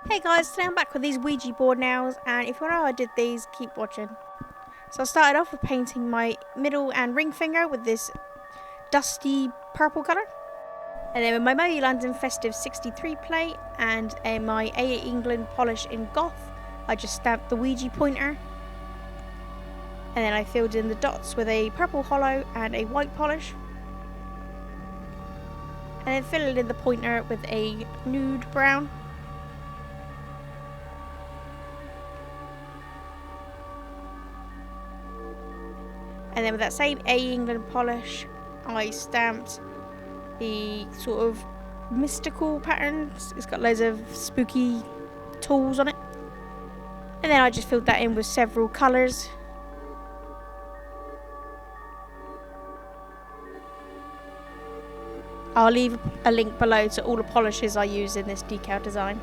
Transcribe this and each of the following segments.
Hey guys, today I'm back with these Ouija board nails, and if you know how I did these, keep watching. So I started off with painting my middle and ring finger with this dusty purple colour. And then with my Moe London Festive 63 plate and my A England polish in goth, I just stamped the Ouija pointer. And then I filled in the dots with a purple hollow and a white polish. And then filled in the pointer with a nude brown. And then with that same A England polish, I stamped the sort of mystical patterns. It's got loads of spooky tools on it. And then I just filled that in with several colours. I'll leave a link below to all the polishes I use in this decal design.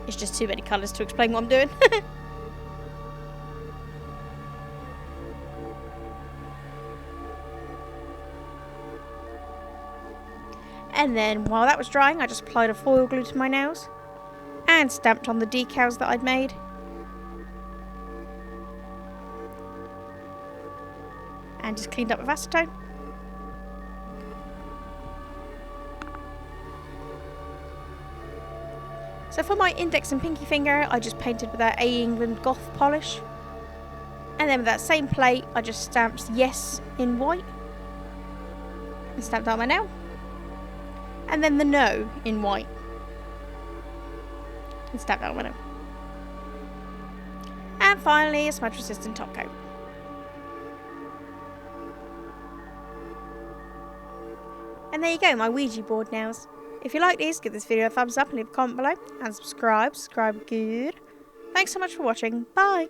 It's just too many colours to explain what I'm doing. And then while that was drying, I just applied a foil glue to my nails and stamped on the decals that I'd made. And just cleaned up with acetone. So for my index and pinky finger, I just painted with that A England goth polish. And then with that same plate, I just stamped yes in white. And stamped out my nail. And then the no in white. And stamped out my nail. And finally, a smudge resistant top coat. And there you go, my Ouija board nails. If you like these, give this video a thumbs up and leave a comment below. And subscribe good. Thanks so much for watching. Bye.